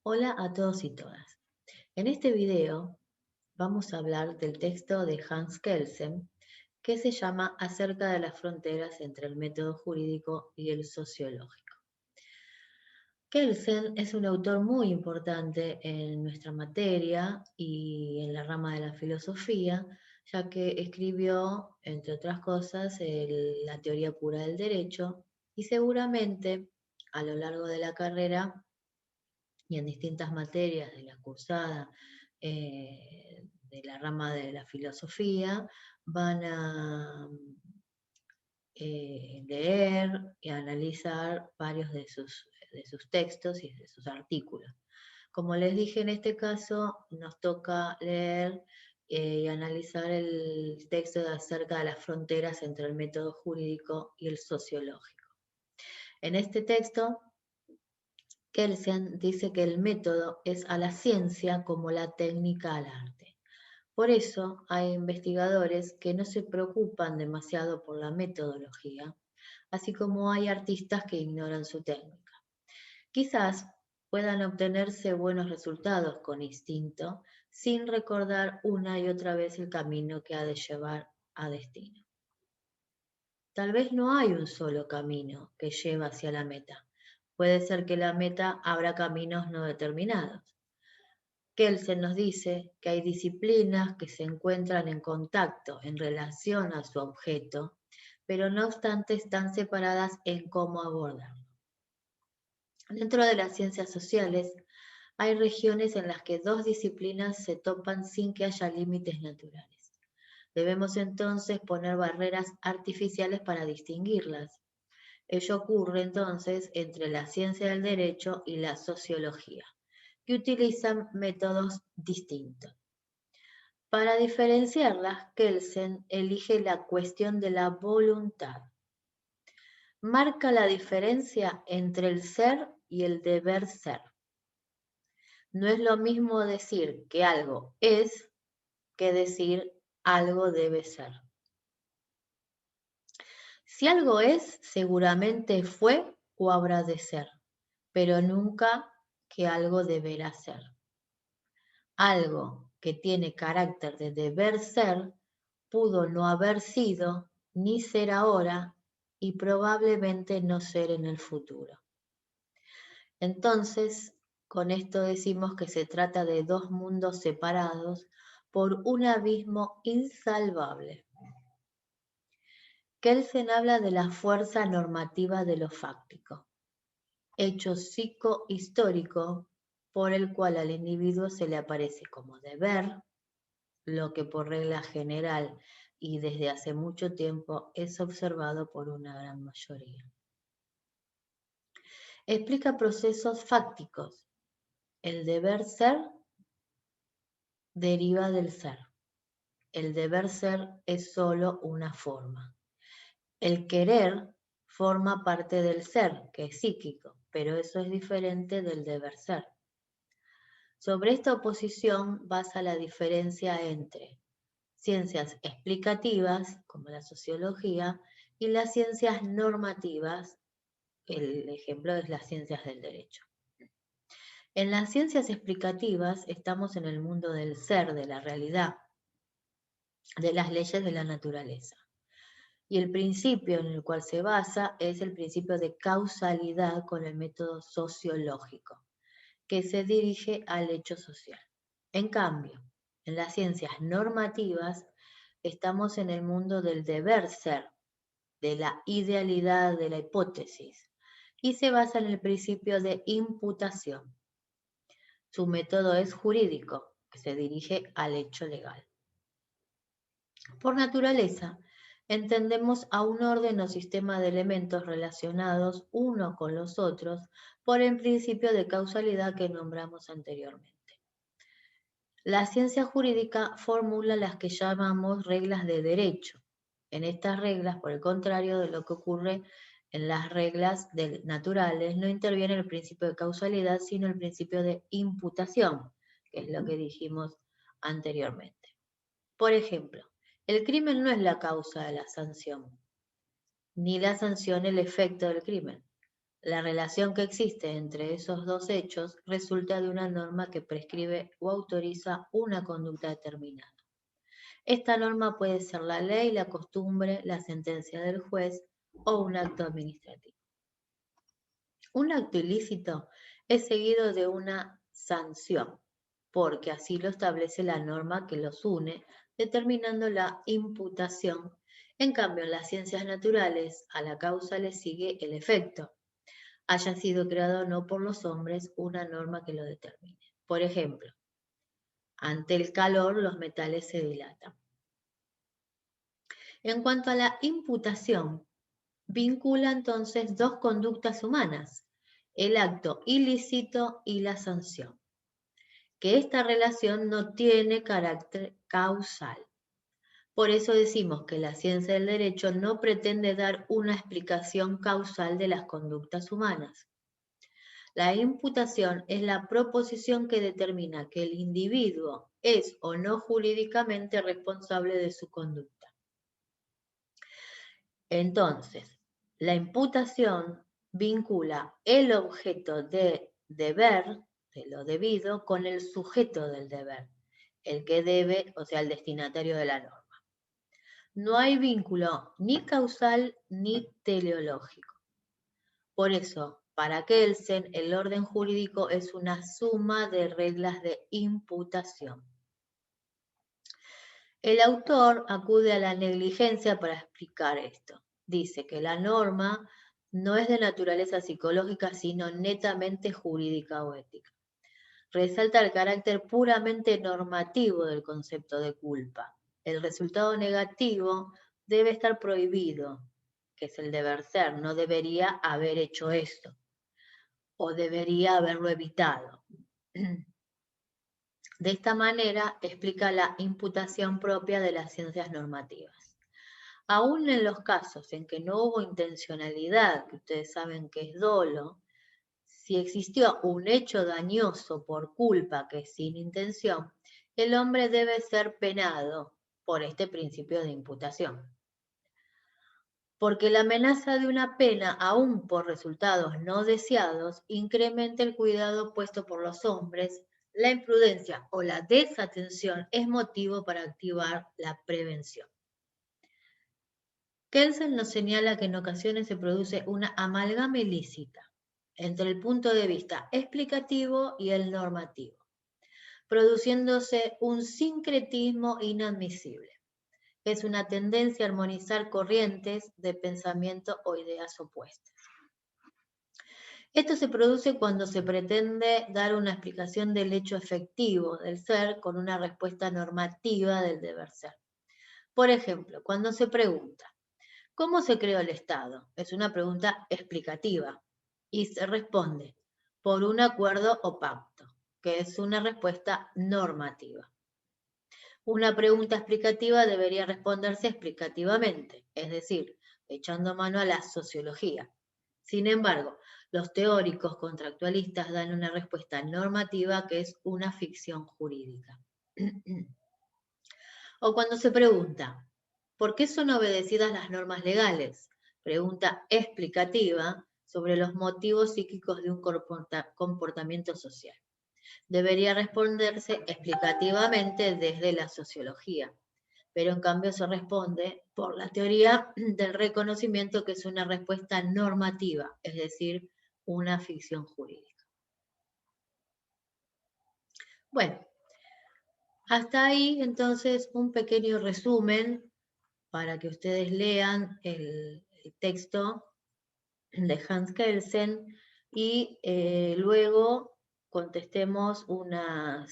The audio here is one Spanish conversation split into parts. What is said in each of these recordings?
Hola a todos y todas. En este video vamos a hablar del texto de Hans Kelsen que se llama Acerca de las fronteras entre el método jurídico y el sociológico. Kelsen es un autor muy importante en nuestra materia y en la rama de la filosofía, ya que escribió, entre otras cosas, la teoría pura del derecho y seguramente a lo largo de la carrera y en distintas materias de la cursada de la rama de la filosofía, van a leer y analizar varios de sus textos y de sus artículos. Como les dije, en este caso nos toca leer y analizar el texto acerca de las fronteras entre el método jurídico y el sociológico. En este texto Kelsen dice que el método es a la ciencia como la técnica al arte. Por eso hay investigadores que no se preocupan demasiado por la metodología, así como hay artistas que ignoran su técnica. Quizás puedan obtenerse buenos resultados con instinto, sin recordar una y otra vez el camino que ha de llevar a destino. Tal vez no hay un solo camino que lleva hacia la meta. Puede ser que la meta abra caminos no determinados. Kelsen nos dice que hay disciplinas que se encuentran en contacto en relación a su objeto, pero no obstante están separadas en cómo abordarlo. Dentro de las ciencias sociales hay regiones en las que dos disciplinas se topan sin que haya límites naturales. Debemos entonces poner barreras artificiales para distinguirlas. Ello ocurre entonces entre la ciencia del derecho y la sociología, que utilizan métodos distintos. Para diferenciarlas, Kelsen elige la cuestión de la voluntad. Marca la diferencia entre el ser y el deber ser. No es lo mismo decir que algo es que decir algo debe ser. Si algo es, seguramente fue o habrá de ser, pero nunca que algo deberá ser. Algo que tiene carácter de deber ser pudo no haber sido ni ser ahora y probablemente no ser en el futuro. Entonces, con esto decimos que se trata de dos mundos separados por un abismo insalvable. Kelsen habla de la fuerza normativa de lo fáctico, hecho psicohistórico por el cual al individuo se le aparece como deber, lo que por regla general y desde hace mucho tiempo es observado por una gran mayoría. Explica procesos fácticos. El deber ser deriva del ser. El deber ser es solo una forma. El querer forma parte del ser, que es psíquico, pero eso es diferente del deber ser. Sobre esta oposición basa la diferencia entre ciencias explicativas, como la sociología, y las ciencias normativas, el ejemplo es las ciencias del derecho. En las ciencias explicativas estamos en el mundo del ser, de la realidad, de las leyes de la naturaleza. Y el principio en el cual se basa es el principio de causalidad con el método sociológico, que se dirige al hecho social. En cambio, en las ciencias normativas estamos en el mundo del deber ser, de la idealidad de la hipótesis, y se basa en el principio de imputación. Su método es jurídico, que se dirige al hecho legal. Por naturaleza, entendemos a un orden o sistema de elementos relacionados unos con los otros por el principio de causalidad que nombramos anteriormente. La ciencia jurídica formula las que llamamos reglas de derecho. En estas reglas, por el contrario de lo que ocurre en las reglas naturales, no interviene el principio de causalidad, sino el principio de imputación, que es lo que dijimos anteriormente. Por ejemplo, el crimen no es la causa de la sanción, ni la sanción el efecto del crimen. La relación que existe entre esos dos hechos resulta de una norma que prescribe o autoriza una conducta determinada. Esta norma puede ser la ley, la costumbre, la sentencia del juez o un acto administrativo. Un acto ilícito es seguido de una sanción, porque así lo establece la norma que los une, determinando la imputación. En cambio, en las ciencias naturales, a la causa le sigue el efecto, haya sido creado o no por los hombres una norma que lo determine. Por ejemplo, ante el calor los metales se dilatan. En cuanto a la imputación, vincula entonces dos conductas humanas, el acto ilícito y la sanción, que esta relación no tiene carácter causal. Por eso decimos que la ciencia del derecho no pretende dar una explicación causal de las conductas humanas. La imputación es la proposición que determina que el individuo es o no jurídicamente responsable de su conducta. Entonces, la imputación vincula el objeto de deber, de lo debido, con el sujeto del deber, el que debe, o sea, el destinatario de la norma. No hay vínculo ni causal ni teleológico. Por eso, para Kelsen, el orden jurídico es una suma de reglas de imputación. El autor acude a la negligencia para explicar esto. Dice que la norma no es de naturaleza psicológica, sino netamente jurídica o ética. Resalta el carácter puramente normativo del concepto de culpa. El resultado negativo debe estar prohibido, que es el deber ser, no debería haber hecho esto, o debería haberlo evitado. De esta manera explica la imputación propia de las ciencias normativas. Aún en los casos en que no hubo intencionalidad, que ustedes saben que es dolo, si existió un hecho dañoso por culpa que es sin intención, el hombre debe ser penado por este principio de imputación. Porque la amenaza de una pena, aún por resultados no deseados, incrementa el cuidado puesto por los hombres. La imprudencia o la desatención es motivo para activar la prevención. Kelsen nos señala que en ocasiones se produce una amalgama ilícita entre el punto de vista explicativo y el normativo, produciéndose un sincretismo inadmisible. Es una tendencia a armonizar corrientes de pensamiento o ideas opuestas. Esto se produce cuando se pretende dar una explicación del hecho efectivo del ser con una respuesta normativa del deber ser. Por ejemplo, cuando se pregunta, ¿cómo se creó el Estado? Es una pregunta explicativa y se responde por un acuerdo o pacto, que es una respuesta normativa. Una pregunta explicativa debería responderse explicativamente, es decir, echando mano a la sociología. Sin embargo, los teóricos contractualistas dan una respuesta normativa que es una ficción jurídica. O cuando se pregunta, ¿por qué son obedecidas las normas legales? Pregunta explicativa sobre los motivos psíquicos de un comportamiento social. Debería responderse explicativamente desde la sociología, pero en cambio se responde por la teoría del reconocimiento, que es una respuesta normativa, es decir, una ficción jurídica. Bueno, hasta ahí entonces un pequeño resumen para que ustedes lean el texto de Hans Kelsen y luego contestemos unas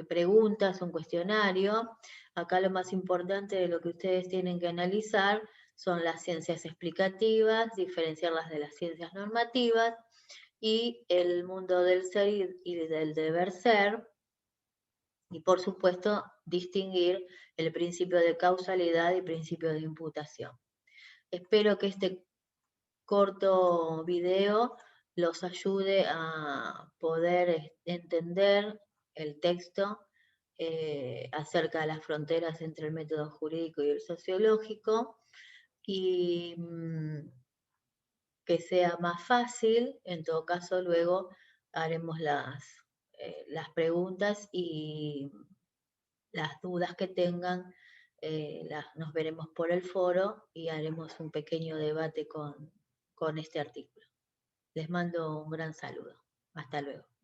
preguntas, un cuestionario. Acá lo más importante de lo que ustedes tienen que analizar son las ciencias explicativas, diferenciarlas de las ciencias normativas y el mundo del ser y del deber ser. Y por supuesto, distinguir el principio de causalidad y principio de imputación. Espero que este corto video los ayude a poder entender el texto acerca de las fronteras entre el método jurídico y el sociológico. Y que sea más fácil. En todo caso, luego haremos las preguntas y las dudas que tengan, nos veremos por el foro y haremos un pequeño debate con este artículo. Les mando un gran saludo. Hasta luego.